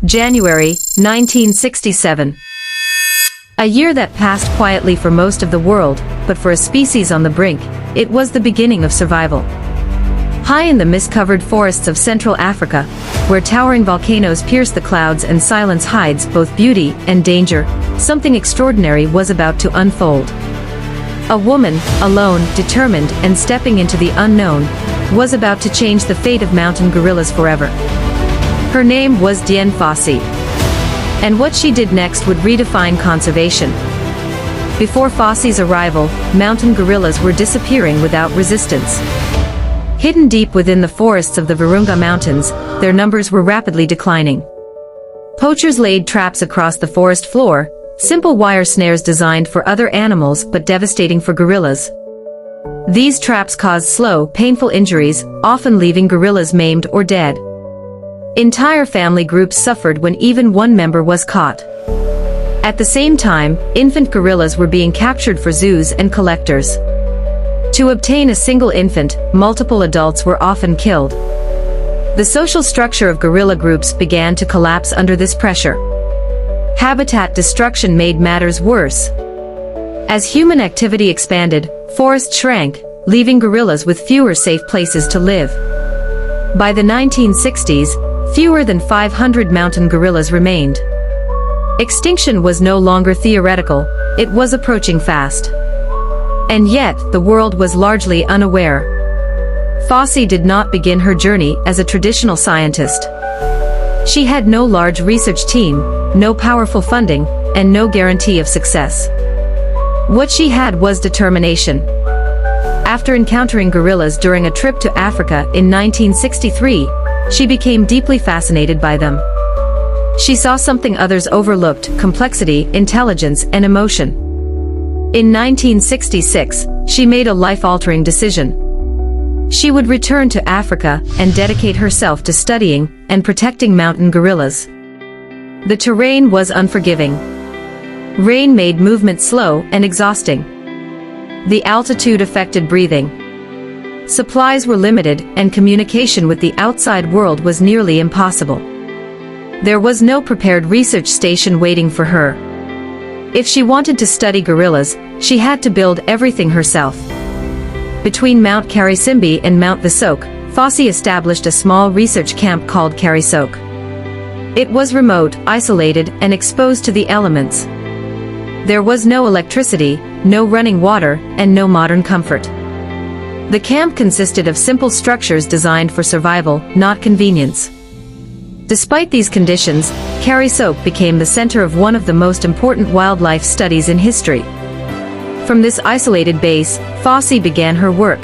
January, 1967. A year that passed quietly for most of the world, but for a species on the brink, it was the beginning of survival. High in the mist-covered forests of Central Africa, where towering volcanoes pierce the clouds and silence hides both beauty and danger, something extraordinary was about to unfold. A woman, alone, determined, and stepping into the unknown, was about to change the fate of mountain gorillas forever. Her name was Dian Fossey. And what she did next would redefine conservation. Before Fossey's arrival, mountain gorillas were disappearing without resistance. Hidden deep within the forests of the Virunga Mountains, their numbers were rapidly declining. Poachers laid traps across the forest floor, simple wire snares designed for other animals but devastating for gorillas. These traps caused slow, painful injuries, often leaving gorillas maimed or dead. Entire family groups suffered when even one member was caught. At the same time, infant gorillas were being captured for zoos and collectors. To obtain a single infant, multiple adults were often killed. The social structure of gorilla groups began to collapse under this pressure. Habitat destruction made matters worse. As human activity expanded, forests shrank, leaving gorillas with fewer safe places to live. By the 1960s, fewer than 500 mountain gorillas remained. Extinction was no longer theoretical, it was approaching fast. And yet, the world was largely unaware. Fossey did not begin her journey as a traditional scientist. She had no large research team, no powerful funding, and no guarantee of success. What she had was determination. After encountering gorillas during a trip to Africa in 1963, she became deeply fascinated by them. She saw something others overlooked: complexity, intelligence, and emotion. In 1966, she made a life-altering decision. She would return to Africa and dedicate herself to studying and protecting mountain gorillas. The terrain was unforgiving. Rain made movement slow and exhausting. The altitude affected breathing. Supplies were limited, and communication with the outside world was nearly impossible. There was no prepared research station waiting for her. If she wanted to study gorillas, she had to build everything herself. Between Mount Karisimbi and Mount Visok, Fossey established a small research camp called Karisok. It was remote, isolated, and exposed to the elements. There was no electricity, no running water, and no modern comfort. The camp consisted of simple structures designed for survival, not convenience. Despite these conditions, Karisok became the center of one of the most important wildlife studies in history. From this isolated base, Fossey began her work.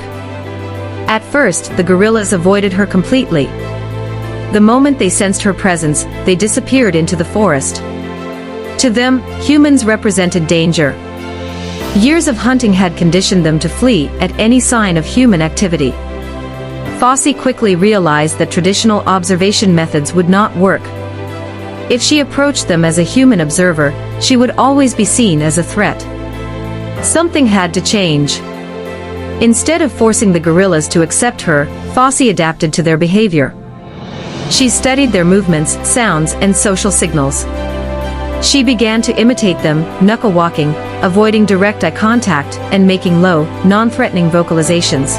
At first, the gorillas avoided her completely. The moment they sensed her presence, they disappeared into the forest. To them, humans represented danger. Years of hunting had conditioned them to flee at any sign of human activity. Fossey quickly realized that traditional observation methods would not work. If she approached them as a human observer, she would always be seen as a threat. Something had to change. Instead of forcing the gorillas to accept her, Fossey adapted to their behavior. She studied their movements, sounds, and social signals. She began to imitate them, knuckle walking, avoiding direct eye contact, and making low, non-threatening vocalizations.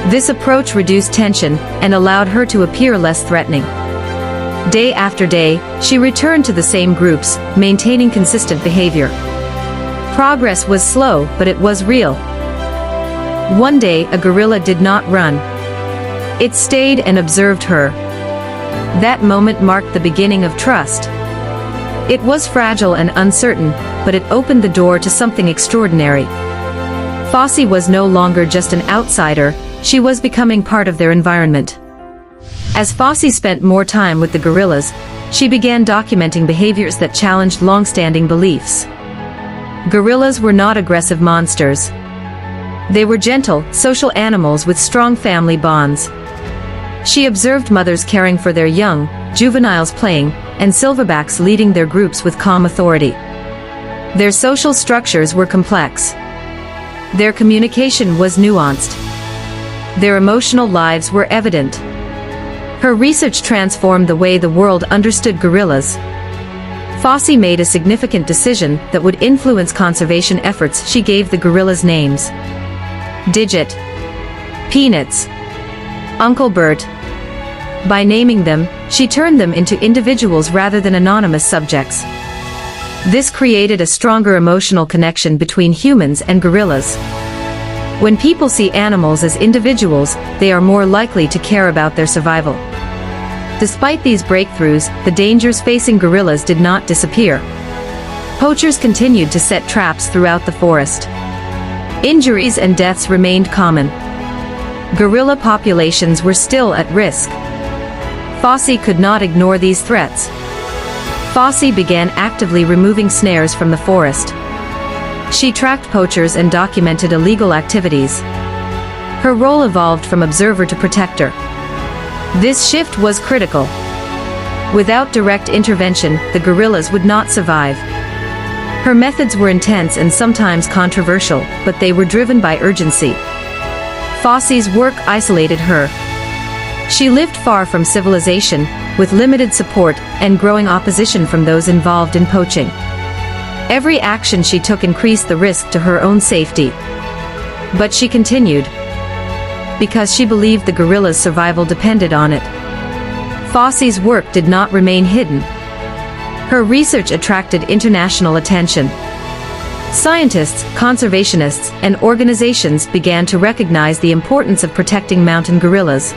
This approach reduced tension and allowed her to appear less threatening. Day after day, she returned to the same groups, maintaining consistent behavior. Progress was slow, but it was real. One day, a gorilla did not run. It stayed and observed her. That moment marked the beginning of trust. It was fragile and uncertain, but it opened the door to something extraordinary. Fossey was no longer just an outsider, she was becoming part of their environment. As Fossey spent more time with the gorillas, she began documenting behaviors that challenged long-standing beliefs. Gorillas were not aggressive monsters. They were gentle, social animals with strong family bonds. She observed mothers caring for their young, juveniles playing, and silverbacks leading their groups with calm authority. Their social structures were complex. Their communication was nuanced. Their emotional lives were evident. Her research transformed the way the world understood gorillas. Fossey made a significant decision that would influence conservation efforts. She gave the gorillas names: Digit, Peanuts, Uncle Bert. By naming them, she turned them into individuals rather than anonymous subjects. This created a stronger emotional connection between humans and gorillas. When people see animals as individuals, they are more likely to care about their survival. Despite these breakthroughs, the dangers facing gorillas did not disappear. Poachers continued to set traps throughout the forest. Injuries and deaths remained common. Gorilla populations were still at risk. Fossey could not ignore these threats. Fossey began actively removing snares from the forest. She tracked poachers and documented illegal activities. Her role evolved from observer to protector. This shift was critical. Without direct intervention, the gorillas would not survive. Her methods were intense and sometimes controversial, but they were driven by urgency. Fossey's work isolated her. She lived far from civilization, with limited support and growing opposition from those involved in poaching. Every action she took increased the risk to her own safety. But she continued, because she believed the gorilla's survival depended on it. Fossey's work did not remain hidden. Her research attracted international attention. Scientists, conservationists, and organizations began to recognize the importance of protecting mountain gorillas.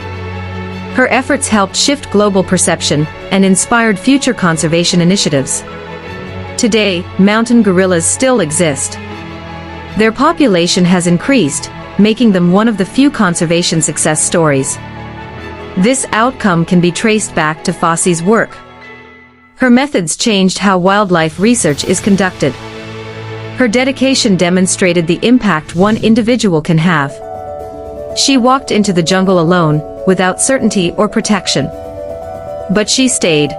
Her efforts helped shift global perception and inspired future conservation initiatives. Today, mountain gorillas still exist. Their population has increased, making them one of the few conservation success stories. This outcome can be traced back to Fossey's work. Her methods changed how wildlife research is conducted. Her dedication demonstrated the impact one individual can have. She walked into the jungle alone, without certainty or protection. But she stayed.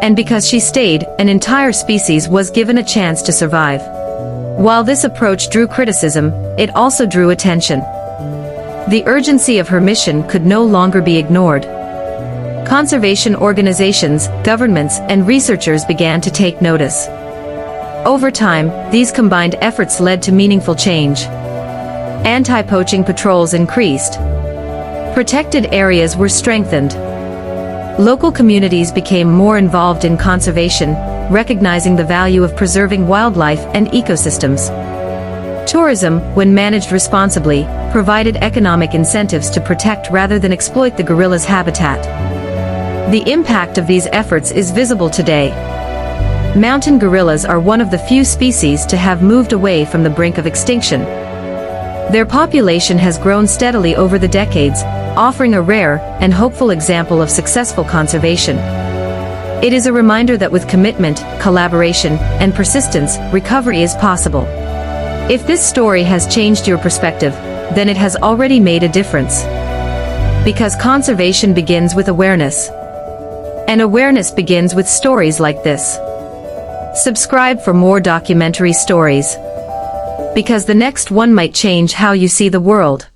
And because she stayed, an entire species was given a chance to survive. While this approach drew criticism, it also drew attention. The urgency of her mission could no longer be ignored. Conservation organizations, governments, and researchers began to take notice. Over time, these combined efforts led to meaningful change. Anti-poaching patrols increased. Protected areas were strengthened. Local communities became more involved in conservation, recognizing the value of preserving wildlife and ecosystems. Tourism, when managed responsibly, provided economic incentives to protect rather than exploit the gorilla's habitat. The impact of these efforts is visible today. Mountain gorillas are one of the few species to have moved away from the brink of extinction. Their population has grown steadily over the decades, offering a rare and hopeful example of successful conservation. It is a reminder that with commitment, collaboration, and persistence, recovery is possible. If this story has changed your perspective, then it has already made a difference. Because conservation begins with awareness. And awareness begins with stories like this. Subscribe for more documentary stories. Because the next one might change how you see the world.